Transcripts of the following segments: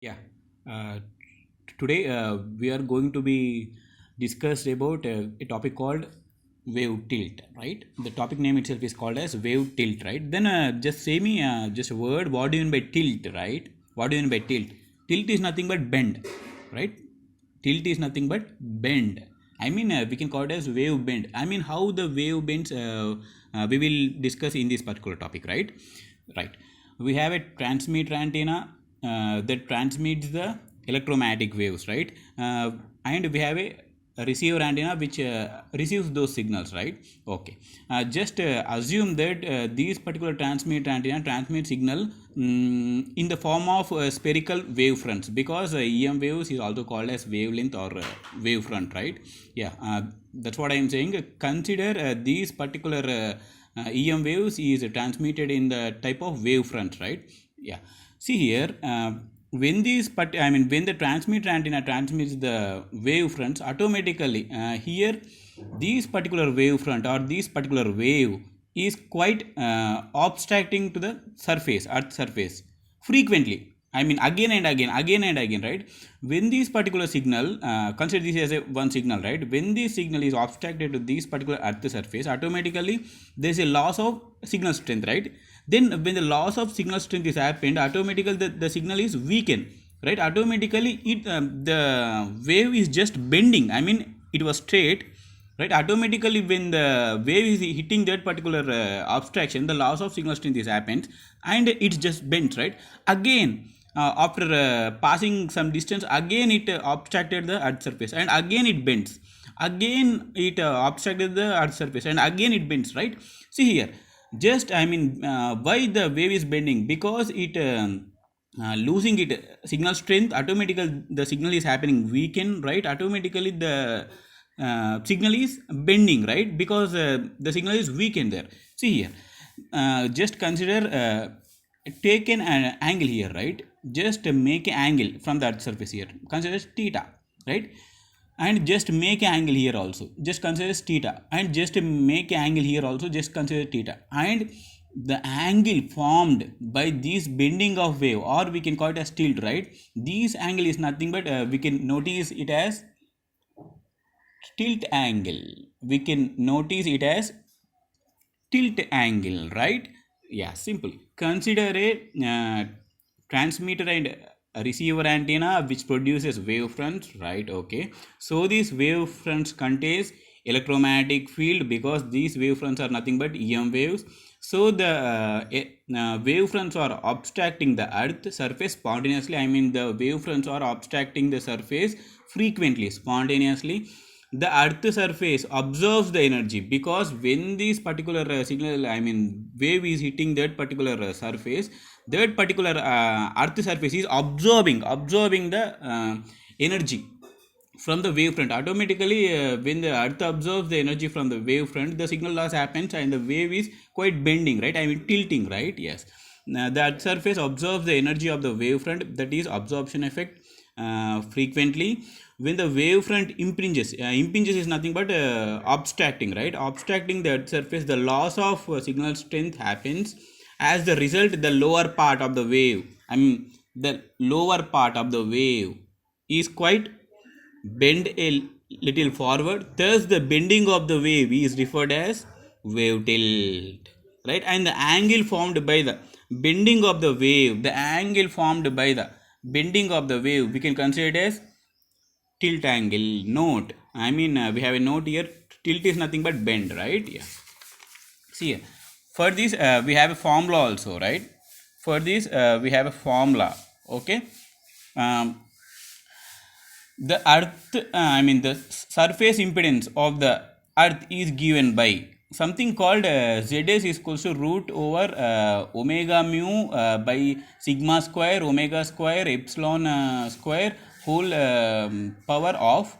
Yeah. Uh, Today we are going to be discussed about a topic called wave tilt, right? The topic name itself is called as wave tilt, right? Then just say me just a word. What do you mean by tilt, right? What do you mean by tilt? Tilt is nothing but bend, right? Tilt is nothing but bend. I mean, we can call it as wave bend. I mean, how the wave bends we will discuss in this particular topic, right? Right. We have a transmitter antenna that transmits the electromagnetic waves, right? And we have a receiver antenna which receives those signals, right? Okay. Just assume that these particular transmitter antenna transmit signal in the form of spherical wave fronts, because EM waves is also called as wavelength or wave front, right? Yeah, that's what I am saying. Consider these particular EM waves is transmitted in the type of wave front, right? Yeah. See here, when these when the transmitter antenna transmits the wave fronts, automatically here these particular wave front or this particular wave is quite obstructing to the surface, earth surface, frequently. I mean, again and again, right? When this particular signal, consider this as a one signal, right? When this signal is obstructed to this particular earth surface, automatically there is a loss of signal strength, right? Then when the loss of signal strength is happened, automatically the signal is weakened, right? Automatically the wave is just bending. I mean, it was straight, right? Automatically when the wave is hitting that particular abstraction, the loss of signal strength is happens and it just bends, right? Again, after passing some distance, again it obstructed the earth surface and again it bends, again it obstructed the earth surface and again it bends, right? See here, just why the wave is bending? Because it losing it signal strength, automatically the signal is happening weaken, right? Automatically the signal is bending, right? Because the signal is weakened there. See here, just consider take an angle here, right? Just make an angle from that surface here, consider theta, right? And just make an angle here also, just consider theta, and just make an angle here also, just consider theta. And the angle formed by this bending of wave, or we can call it as tilt, right? This angle is nothing but we can notice it as tilt angle. We can notice it as tilt angle, right? Yeah, simple. Consider a transmitter and a receiver antenna which produces wave fronts, right? Okay, so these wave fronts contains electromagnetic field, because these wave fronts are nothing but EM waves. So the wave fronts are obstructing the earth surface spontaneously. I mean, the wave fronts are obstructing the surface frequently, spontaneously. The earth surface absorbs the energy, because when this particular signal, I mean wave is hitting that particular surface, that particular earth surface is absorbing the energy from the wave front. Automatically when the earth absorbs the energy from the wave front, the signal loss happens and the wave is quite bending, right? I mean tilting, right? Yes. Now the earth surface absorbs the energy of the wave front, that is absorption effect. Frequently when the wave front impinges is nothing but obstructing, right? Obstructing the earth surface, the loss of signal strength happens. As the result, the lower part of the wave, I mean the lower part of the wave is quite bend a little forward. Thus the bending of the wave is referred as wave tilt, right? And the angle formed by the bending of the wave, the angle formed by the bending of the wave, we can consider it as tilt angle. Note, I mean we have a note here, tilt is nothing but bend, right? Yeah. See here, for this we have a formula also, right? For this we have a formula. Okay. The earth the surface impedance of the earth is given by something called zs is equals to root over omega mu by sigma square omega square epsilon square whole power of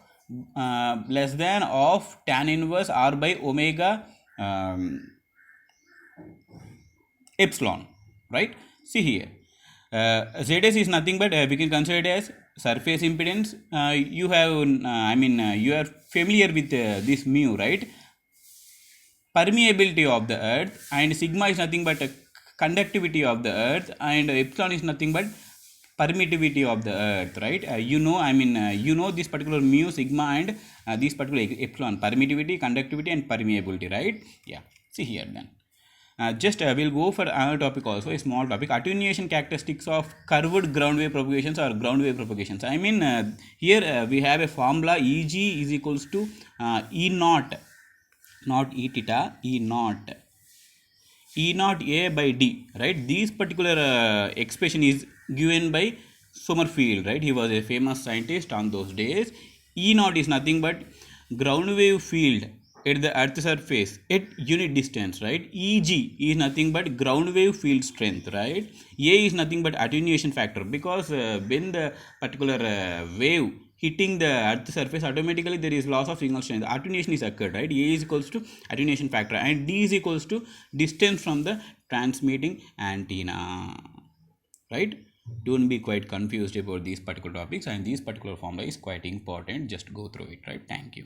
less than of tan inverse r by omega um, epsilon, right? See here, zs is nothing but we can consider it as surface impedance. You have you are familiar with this mu, right? Permeability of the earth, and sigma is nothing but conductivity of the earth, and epsilon is nothing but permittivity of the earth, right? You know this particular mu, sigma, and this particular epsilon, permittivity, conductivity, and permeability, right? Yeah, see here then. Just we'll go for another topic also, a small topic, attenuation characteristics of curved ground wave propagations or ground wave propagations. Here we have a formula, Eg is equals to E naught, not E theta, E naught, E naught A by D, right? This particular expression is given by Sommerfeld, right? He was a famous scientist on those days. E naught is nothing but ground wave field at the earth surface at unit distance, right? Eg is nothing but ground wave field strength, right? A is nothing but attenuation factor, because when the particular wave hitting the earth surface, automatically there is loss of signal strength, attenuation is occurred, right? A is equals to attenuation factor, and D is equals to distance from the transmitting antenna, right? Don't be quite confused about these particular topics, and this particular formula is quite important. Just go through it, right? Thank you.